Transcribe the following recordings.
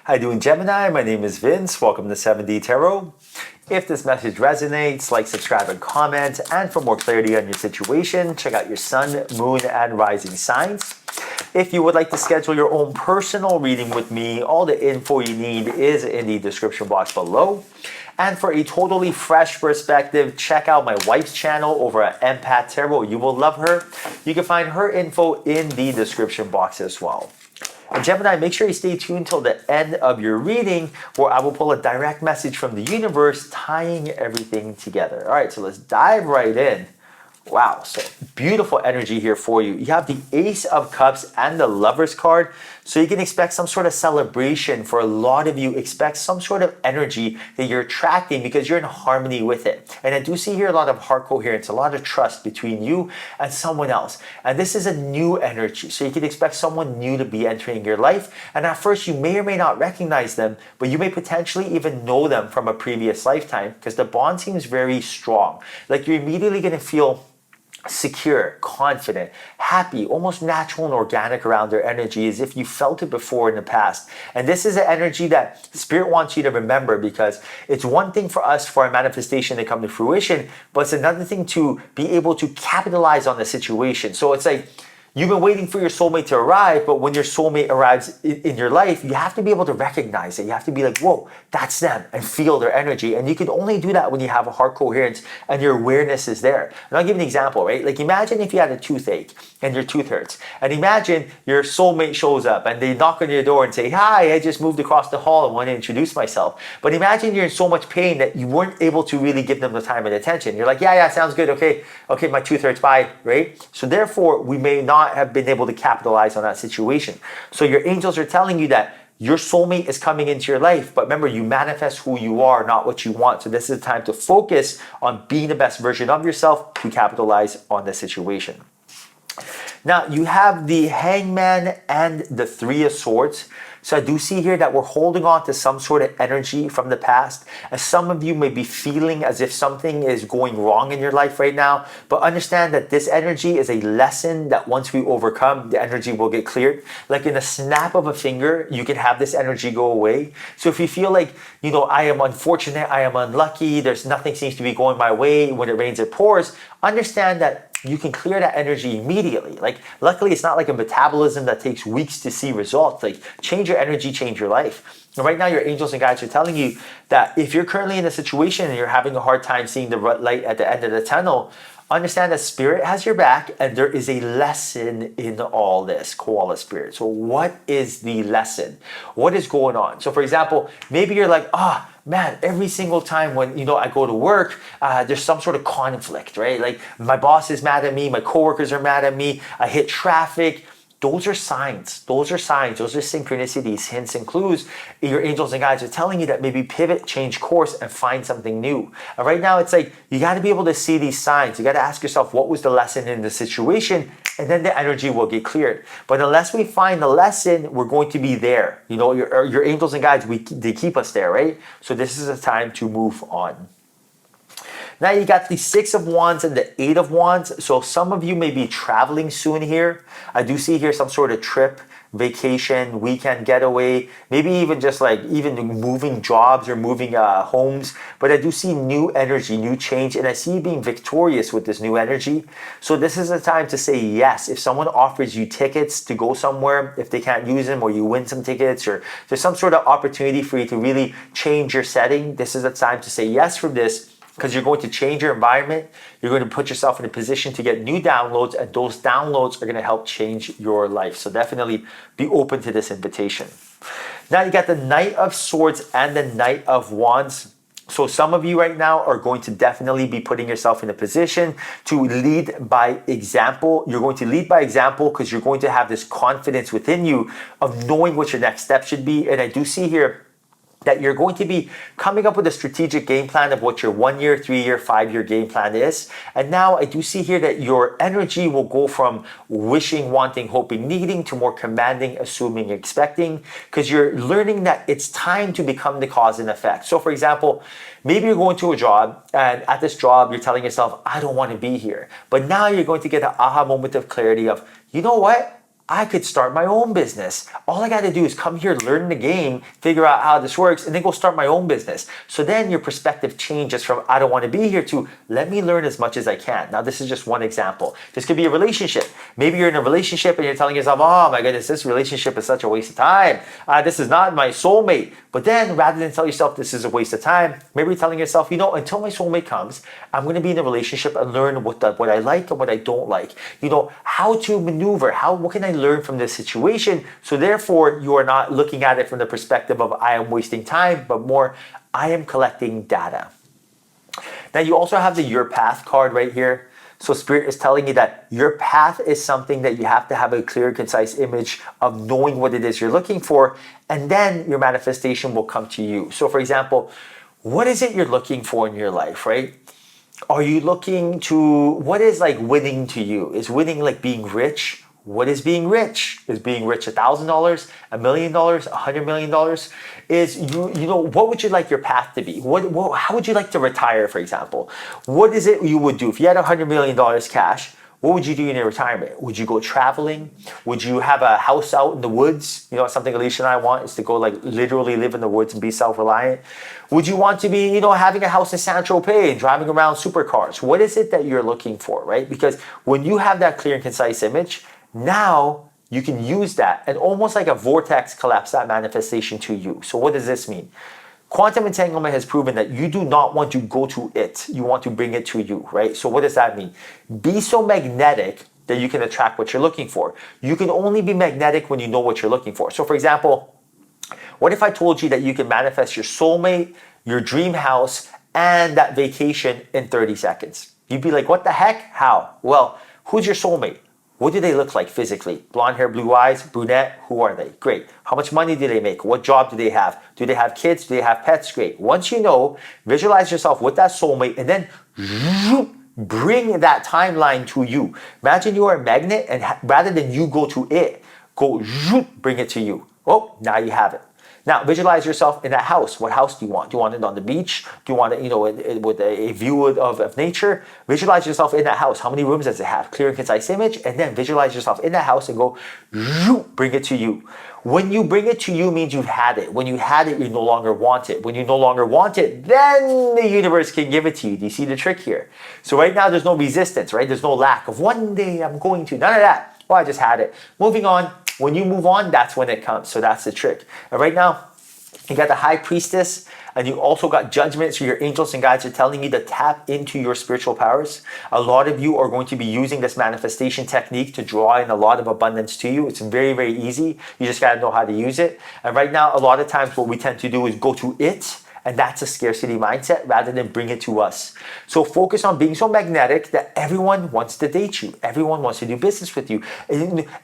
How you doing, Gemini? My name is Vince. Welcome to 7D Tarot. If this message resonates, like, subscribe, and comment. And for more clarity on your situation, check out your sun, moon, and rising signs. If you would like to schedule your own personal reading with me, all the info you need is in the description box below. And for a totally fresh perspective, check out my wife's channel over at Empath Tarot. You will love her. You can find her info in the description box as well. And Gemini, make sure you stay tuned till the end of your reading, where I will pull a direct message from the universe tying everything together. All right, so let's dive right in. Wow, so beautiful energy here for you. You have the Ace of Cups and the Lover's card. So you can expect some sort of celebration. For a lot of you, expect some sort of energy that you're attracting because you're in harmony with it. And I do see here a lot of heart coherence, a lot of trust between you and someone else. And this is a new energy. So you can expect someone new to be entering your life. And at first, you may or may not recognize them, but you may potentially even know them from a previous lifetime because the bond seems very strong. Like you're immediately going to feel secure, confident, happy, almost natural and organic around their energy, as if you felt it before in the past. And this is an energy that Spirit wants you to remember, because it's one thing for us, for our manifestation to come to fruition, but it's another thing to be able to capitalize on the situation. So it's like you've been waiting for your soulmate to arrive, but when your soulmate arrives in your life, you have to be able to recognize it. You have to be like, whoa, that's them, and feel their energy. And you can only do that when you have a heart coherence and your awareness is there. And I'll give you an example, right? Like imagine if you had a toothache and your tooth hurts. And imagine your soulmate shows up and they knock on your door and say, hi, I just moved across the hall and want to introduce myself. But imagine you're in so much pain that you weren't able to really give them the time and attention. You're like, yeah, sounds good. Okay, my tooth hurts, bye, right? So therefore, we may not have been able to capitalize on that situation. So your angels are telling you that your soulmate is coming into your life, but remember, you manifest who you are, not what you want. So this is the time to focus on being the best version of yourself to capitalize on the situation. Now, you have the Hangman and the Three of Swords. So I do see here that we're holding on to some sort of energy from the past. And some of you may be feeling as if something is going wrong in your life right now. But understand that this energy is a lesson that once we overcome, the energy will get cleared. Like in a snap of a finger, you can have this energy go away. So if you feel like, I am unfortunate, I am unlucky, there's nothing seems to be going my way, when it rains, it pours, understand that you can clear that energy immediately. Like, luckily, it's not like a metabolism that takes weeks to see results. Like, change your energy, change your life. And right now, your angels and guides are telling you that if you're currently in a situation and you're having a hard time seeing the light at the end of the tunnel, understand that Spirit has your back and there is a lesson in all this, Koala Spirit. So what is the lesson? What is going on? So for example, maybe you're like, man, every single time when, I go to work, there's some sort of conflict, right? Like my boss is mad at me, my coworkers are mad at me, I hit traffic. Those are signs. Those are signs. Those are synchronicities, hints, and clues. Your angels and guides are telling you that maybe pivot, change course, and find something new. And right now, it's like you got to be able to see these signs. You got to ask yourself, what was the lesson in the situation? And then the energy will get cleared. But unless we find the lesson, we're going to be there. Your angels and guides, they keep us there, right? So this is a time to move on. Now you got the Six of Wands and the Eight of Wands. So some of you may be traveling soon here. I do see here some sort of trip, vacation, weekend getaway, maybe even just like even moving jobs or moving homes. But I do see new energy, new change, and I see you being victorious with this new energy. So this is a time to say yes. If someone offers you tickets to go somewhere, if they can't use them, or you win some tickets, or there's some sort of opportunity for you to really change your setting, this is a time to say yes for this. Because you're going to change your environment, you're going to put yourself in a position to get new downloads, and those downloads are going to help change your life. So definitely be open to this invitation. Now you got the Knight of Swords and the Knight of Wands. So some of you right now are going to definitely be putting yourself in a position to lead by example. You're going to lead by example because you're going to have this confidence within you of knowing what your next step should be. And I do see here that you're going to be coming up with a strategic game plan of what your 1 year, 3 year, 5 year game plan is. And now I do see here that your energy will go from wishing, wanting, hoping, needing to more commanding, assuming, expecting, because you're learning that it's time to become the cause and effect. So for example, maybe you're going to a job, and at this job, you're telling yourself, I don't want to be here. But now you're going to get an aha moment of clarity of, you know what? I could start my own business. All I got to do is come here, learn the game, figure out how this works, and then go start my own business. So then your perspective changes from I don't want to be here to let me learn as much as I can. Now, this is just one example. This could be a relationship. Maybe you're in a relationship and you're telling yourself, oh my goodness, this relationship is such a waste of time. This is not my soulmate. But then rather than tell yourself this is a waste of time, maybe you're telling yourself, until my soulmate comes, I'm going to be in a relationship and learn what I like and what I don't like. How to maneuver, what can I learn from this situation? So therefore, you are not looking at it from the perspective of I am wasting time, but more I am collecting data. Now you also have the Your Path card right here. So Spirit is telling you that your path is something that you have to have a clear, concise image of knowing what it is you're looking for, and then your manifestation will come to you. So for example, what is it you're looking for in your life, right? Are you looking to, what is like winning to you? Is winning like being rich? What is being rich? Is being rich $1,000, $1 million, $100 million? Is what would you like your path to be? How would you like to retire, for example? What is it you would do if you had $100 million cash? What would you do in your retirement? Would you go traveling? Would you have a house out in the woods? Something Alicia and I want is to go like literally live in the woods and be self-reliant. Would you want to be, having a house in Saint-Tropez and driving around supercars? What is it that you're looking for, right? Because when you have that clear and concise image, now you can use that and almost like a vortex collapse that manifestation to you. So what does this mean? Quantum entanglement has proven that you do not want to go to it. You want to bring it to you, right? So what does that mean? Be so magnetic that you can attract what you're looking for. You can only be magnetic when you know what you're looking for. So for example, what if I told you that you can manifest your soulmate, your dream house, and that vacation in 30 seconds? You'd be like, what the heck? How? Well, who's your soulmate? What do they look like physically? Blonde hair, blue eyes, brunette? Who are they? Great. How much money do they make? What job do they have? Do they have kids? Do they have pets? Great. Once you know, visualize yourself with that soulmate and then bring that timeline to you. Imagine you are a magnet and rather than you go to it, bring it to you. Oh, now you have it. Now, visualize yourself in that house. What house do you want? Do you want it on the beach? Do you want it, with a view of nature? Visualize yourself in that house. How many rooms does it have? Clear and concise image. And then visualize yourself in that house and go, bring it to you. When you bring it to you means you've had it. When you had it, you no longer want it. When you no longer want it, then the universe can give it to you. Do you see the trick here? So right now, there's no resistance, right? There's no lack of one day I'm going to. None of that. Oh, I just had it. Moving on. When you move on, that's when it comes. So that's the trick. And right now, you got the High Priestess, and you also got Judgment. So your angels and guides are telling you to tap into your spiritual powers. A lot of you are going to be using this manifestation technique to draw in a lot of abundance to you. It's very, very easy. You just got to know how to use it. And right now, a lot of times what we tend to do is go to it. And that's a scarcity mindset rather than bring it to us. So focus on being so magnetic that everyone wants to date you. Everyone wants to do business with you.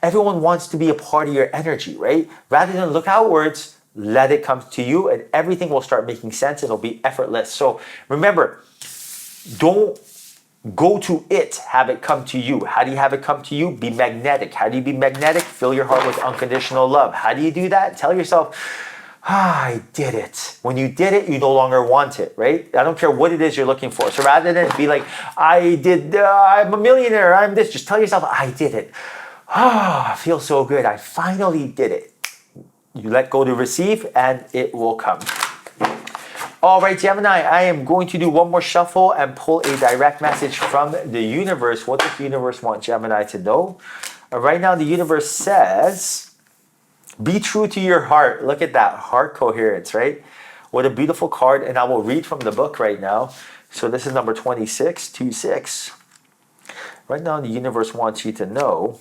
Everyone wants to be a part of your energy, right? Rather than look outwards, let it come to you and everything will start making sense. It'll be effortless. So remember, don't go to it, have it come to you. How do you have it come to you? Be magnetic. How do you be magnetic? Fill your heart with unconditional love. How do you do that? Tell yourself, I did it. When you did it, you no longer want it, right? I don't care what it is you're looking for. So rather than be like, I'm a millionaire, I'm this, just tell yourself, I did it. I feel so good. I finally did it. You let go to receive and it will come. All right, Gemini, I am going to do one more shuffle and pull a direct message from the universe. What does the universe want Gemini to know? Right now, the universe says, be true to your heart. Look at that, heart coherence, right? What a beautiful card. And I will read from the book right now. So this is number 26, 26. Right now, the universe wants you to know,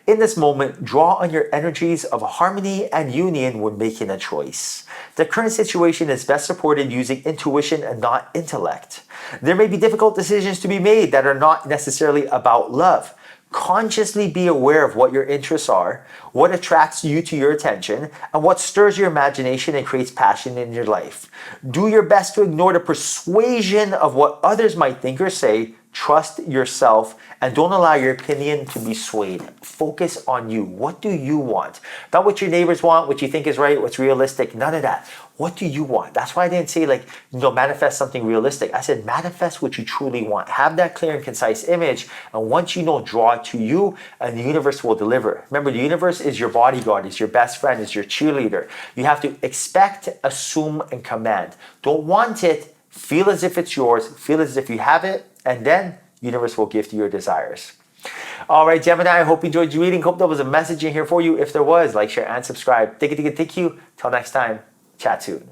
in this moment, draw on your energies of harmony and union when making a choice. The current situation is best supported using intuition and not intellect. There may be difficult decisions to be made that are not necessarily about love. Consciously be aware of what your interests are, what attracts you to your attention, and what stirs your imagination and creates passion in your life. Do your best to ignore the persuasion of what others might think or say Trust yourself and don't allow your opinion to be swayed. Focus on you. What do you want? Not what your neighbors want, what you think is right, what's realistic. None of that. What do you want? That's why I didn't say manifest something realistic. I said manifest what you truly want. Have that clear and concise image. And once you know, draw it to you and the universe will deliver. Remember, the universe is your bodyguard, is your best friend, is your cheerleader. You have to expect, assume, and command. Don't want it. Feel as if it's yours. Feel as if you have it. And then universe will gift you your desires. All right, Gemini, I hope you enjoyed your reading. Hope there was a message in here for you. If there was, like, share, and subscribe. Thank you. Till next time. Chat soon.